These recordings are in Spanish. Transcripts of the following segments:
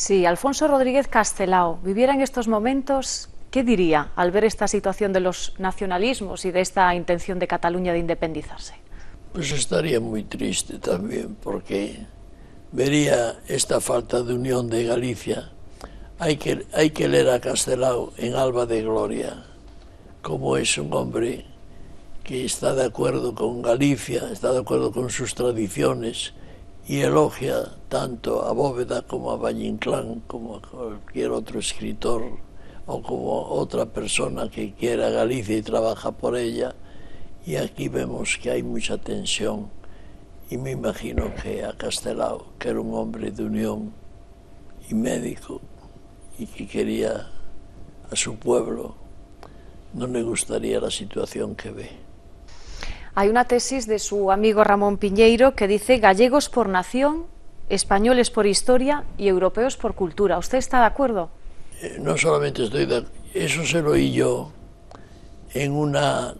Si Alfonso Rodríguez Castelao viviera en estos momentos, ¿qué diría al ver esta situación de los nacionalismos y de esta intención de Cataluña de independizarse? Pues estaría muy triste también, porque vería esta falta de unión de Galicia. Hay que leer a Castelao en Alba de Gloria, como es un hombre que está de acuerdo con Galicia, está de acuerdo con sus tradiciones y elogia tanto a Bóveda como a Valle Inclán, como a cualquier otro escritor o como otra persona que quiera Galicia y trabaja por ella. Y aquí vemos que hay mucha tensión, y me imagino que a Castelao, que era un hombre de unión y médico y que quería a su pueblo, no le gustaría la situación que ve. Hay una tesis de su amigo Ramón Piñeiro que dice gallegos por nación, españoles por historia y europeos por cultura. ¿Usted está de acuerdo? No solamente estoy de acuerdo, eso se lo oí yo en una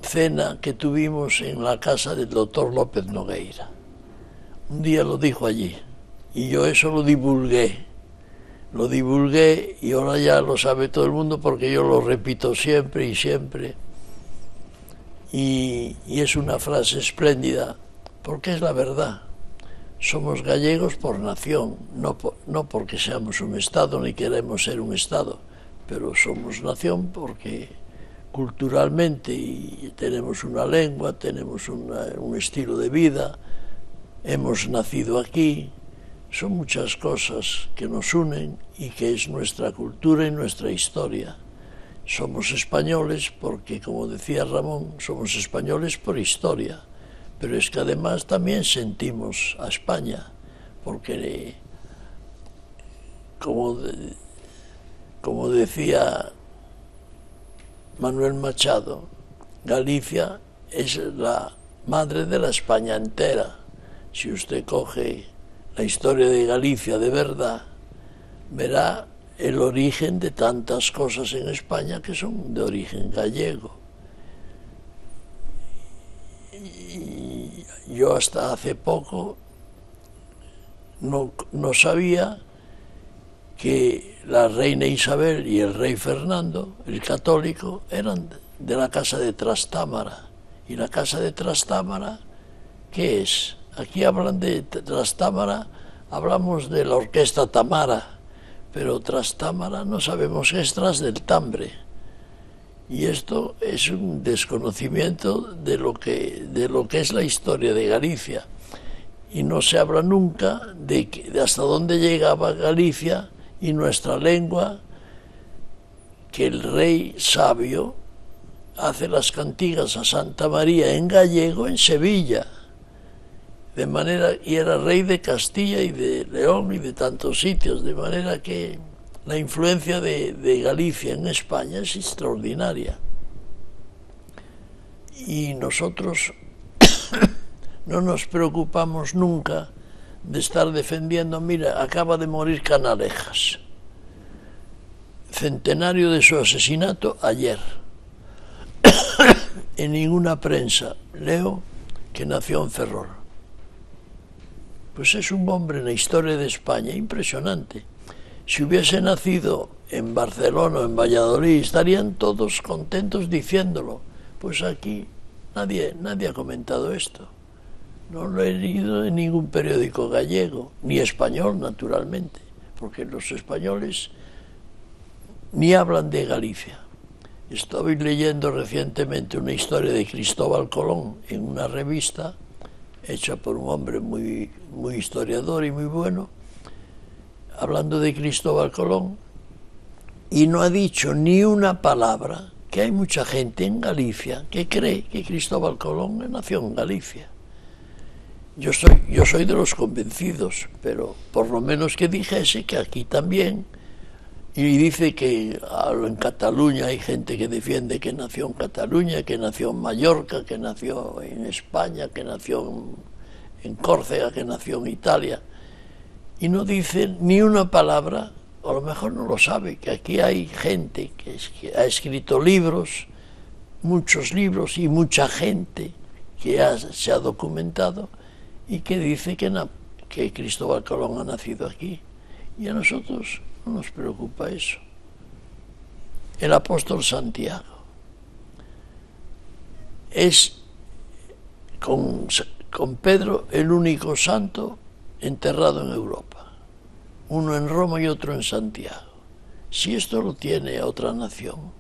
cena que tuvimos en la casa del doctor López Nogueira. Un día lo dijo allí y yo eso lo divulgué y ahora ya lo sabe todo el mundo porque yo lo repito siempre y siempre. Y es una frase espléndida, porque es la verdad. Somos gallegos por nación, no porque seamos un Estado ni queremos ser un Estado, pero somos nación porque culturalmente y tenemos una lengua, tenemos un estilo de vida, hemos nacido aquí. Son muchas cosas que nos unen y que es nuestra cultura y nuestra historia. Somos españoles porque, como decía Ramón, somos españoles por historia, pero es que además también sentimos a España, porque, como decía Manuel Machado, Galicia es la madre de la España entera. Si usted coge la historia de Galicia de verdad, verá el origen de tantas cosas en España que son de origen gallego. Y yo hasta hace poco no sabía que la reina Isabel y el rey Fernando, el católico, eran de la casa de Trastámara. Y la casa de Trastámara, ¿qué es? Aquí hablan de Trastámara, hablamos de la orquesta Tamara, pero Trastámara no sabemos qué es tras del tambre. Y esto es un desconocimiento de lo que es la historia de Galicia. Y no se habla nunca de hasta dónde llegaba Galicia y nuestra lengua, que el rey sabio hace las cantigas a Santa María en gallego en Sevilla. De manera, y era rey de Castilla y de León y de tantos sitios, de manera que la influencia de Galicia en España es extraordinaria. Y nosotros no nos preocupamos nunca de estar defendiendo. Mira, acaba de morir Canalejas, centenario de su asesinato ayer. En ninguna prensa leo que nació en Ferrol. Pues es un hombre en la historia de España impresionante. Si hubiese nacido en Barcelona o en Valladolid, estarían todos contentos diciéndolo. Pues aquí nadie ha comentado esto. No lo he leído en ningún periódico gallego, ni español, naturalmente, porque los españoles ni hablan de Galicia. Estoy leyendo recientemente una historia de Cristóbal Colón en una revista hecha por un hombre muy historiador y muy bueno, hablando de Cristóbal Colón, y no ha dicho ni una palabra, que hay mucha gente en Galicia que cree que Cristóbal Colón nació en Galicia. Yo soy de los convencidos, pero por lo menos que dijese que aquí también. Y dice que en Cataluña hay gente que defiende que nació en Cataluña, que nació en Mallorca, que nació en España, que nació en Córcega, que nació en Italia. Y no dice ni una palabra, o a lo mejor no lo sabe, que aquí hay gente que ha escrito libros, muchos libros, y mucha gente que se ha documentado y que dice que Cristóbal Colón ha nacido aquí. Y a nosotros no nos preocupa eso. El apóstol Santiago es con Pedro el único santo enterrado en Europa, uno en Roma y otro en Santiago. Si esto lo tiene otra nación,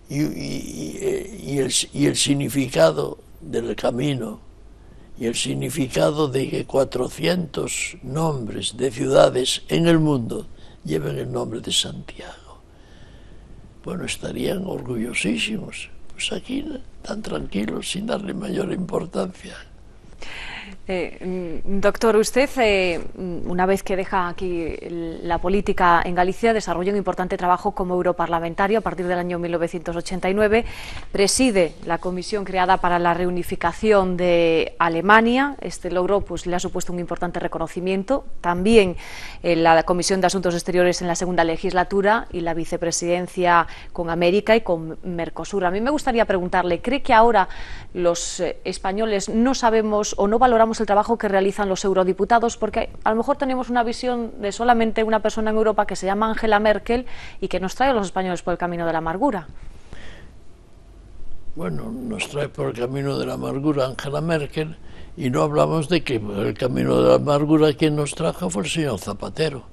y el significado del camino, y el significado de que 400 nombres de ciudades en el mundo lleven el nombre de Santiago, bueno, estarían orgullosísimos. Pues aquí tan tranquilos, sin darle mayor importancia. Doctor, usted, una vez que deja aquí la política en Galicia, desarrolla un importante trabajo como europarlamentario a partir del año 1989, preside la comisión creada para la reunificación de Alemania. Este logro pues, le ha supuesto un importante reconocimiento, también la Comisión de Asuntos Exteriores en la segunda legislatura y la vicepresidencia con América y con Mercosur. A mí me gustaría preguntarle, ¿cree que ahora los españoles no sabemos o no valoramos el trabajo que realizan los eurodiputados? Porque a lo mejor tenemos una visión de solamente una persona en Europa que se llama Angela Merkel y que nos trae a los españoles por el camino de la amargura. Bueno, nos trae por el camino de la amargura Angela Merkel y no hablamos de que el camino de la amargura quien nos trajo fue el señor Zapatero,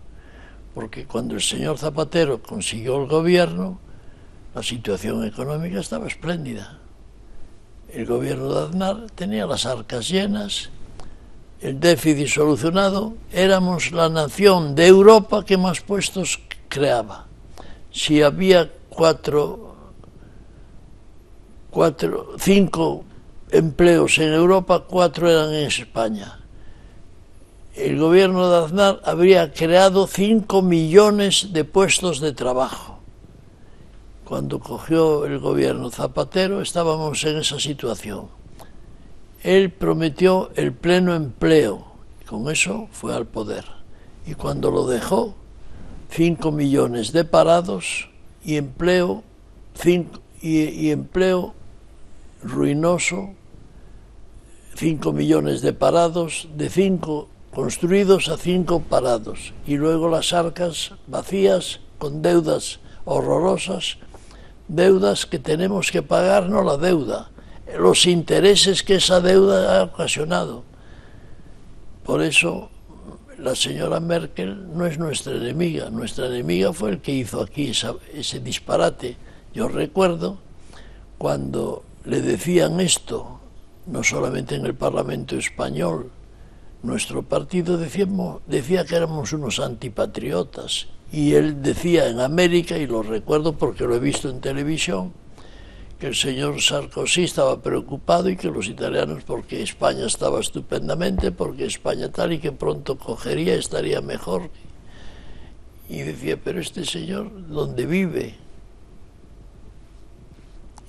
porque cuando el señor Zapatero consiguió el gobierno, la situación económica estaba espléndida. El gobierno de Aznar tenía las arcas llenas, el déficit solucionado, éramos la nación de Europa que más puestos creaba. Si había 5 empleos en Europa, 4 eran en España. El gobierno de Aznar habría creado 5 millones de puestos de trabajo. Cuando cogió el gobierno Zapatero estábamos en esa situación. Él prometió el pleno empleo, y con eso fue al poder. Y cuando lo dejó, 5 millones de parados y empleo ruinoso, 5 millones de parados, de 5 construidos a 5 parados, y luego las arcas vacías con deudas horrorosas, deudas que tenemos que pagar, no la deuda, los intereses que esa deuda ha ocasionado. Por eso la señora Merkel no es nuestra enemiga fue el que hizo aquí ese disparate. Yo recuerdo cuando le decían esto, no solamente en el Parlamento español, nuestro partido decía que éramos unos antipatriotas, y él decía en América, y lo recuerdo porque lo he visto en televisión, que el señor Sarkozy estaba preocupado y que los italianos, porque España estaba estupendamente, porque España tal y que pronto cogería, estaría mejor. Y decía, pero este señor, ¿dónde vive?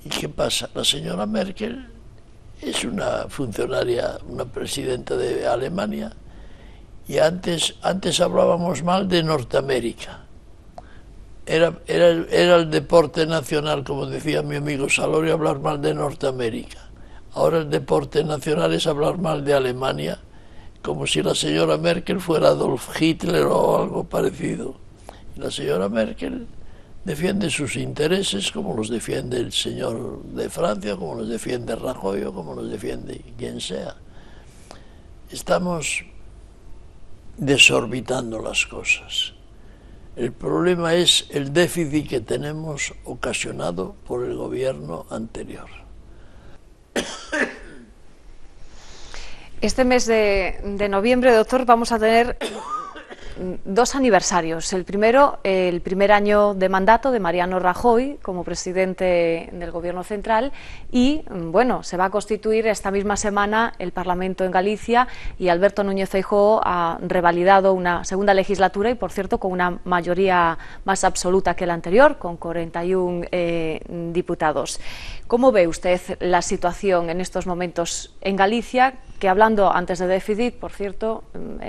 ¿Y qué pasa? La señora Merkel es una funcionaria, una presidenta de Alemania, y antes hablábamos mal de Norteamérica. Era el deporte nacional, como decía mi amigo Salorio, hablar mal de Norteamérica. Ahora el deporte nacional es hablar mal de Alemania, como si la señora Merkel fuera Adolf Hitler o algo parecido. Y la señora Merkel defiende sus intereses como los defiende el señor de Francia, como los defiende Rajoy o como los defiende quien sea. Estamos desorbitando las cosas. El problema es el déficit que tenemos ocasionado por el gobierno anterior. Este mes de noviembre, doctor, vamos a tener 2 aniversarios. El primero, el primer año de mandato de Mariano Rajoy como presidente del Gobierno central, y bueno, se va a constituir esta misma semana el Parlamento en Galicia, y Alberto Núñez Feijóo ha revalidado una segunda legislatura, y por cierto con una mayoría más absoluta que la anterior, con 41 diputados. ¿Cómo ve usted la situación en estos momentos en Galicia? Que hablando antes de déficit, por cierto,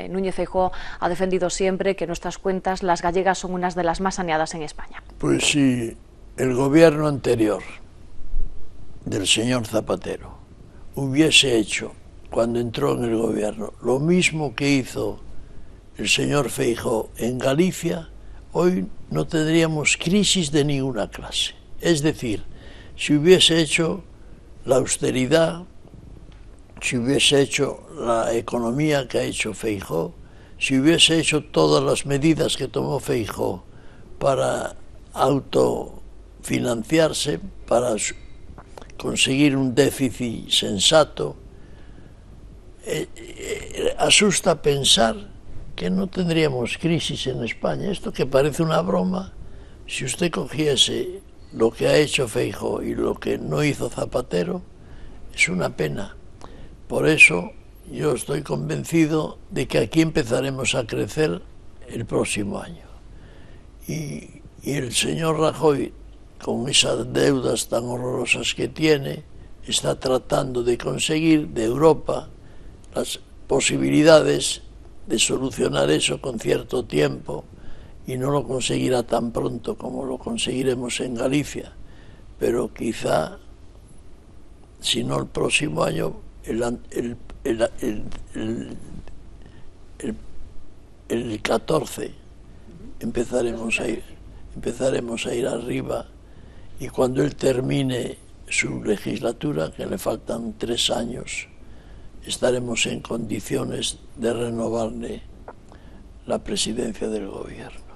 Núñez Feijóo ha defendido siempre que nuestras cuentas, las gallegas, son unas de las más saneadas en España. Pues si el gobierno anterior del señor Zapatero hubiese hecho, cuando entró en el gobierno, lo mismo que hizo el señor Feijóo en Galicia, hoy no tendríamos crisis de ninguna clase. Es decir, si hubiese hecho la austeridad, si hubiese hecho la economía que ha hecho Feijóo, si hubiese hecho todas las medidas que tomó Feijóo para autofinanciarse, para conseguir un déficit sensato, asusta pensar que no tendríamos crisis en España. Esto que parece una broma, si usted cogiese lo que ha hecho Feijóo y lo que no hizo Zapatero, es una pena. Por eso yo estoy convencido de que aquí empezaremos a crecer el próximo año. Y el señor Rajoy, con esas deudas tan horrorosas que tiene, está tratando de conseguir de Europa las posibilidades de solucionar eso con cierto tiempo, y no lo conseguirá tan pronto como lo conseguiremos en Galicia, pero quizá, si no el próximo año, el 14 empezaremos a ir arriba, y cuando él termine su legislatura, que le faltan 3 años, estaremos en condiciones de renovarle la presidencia del gobierno.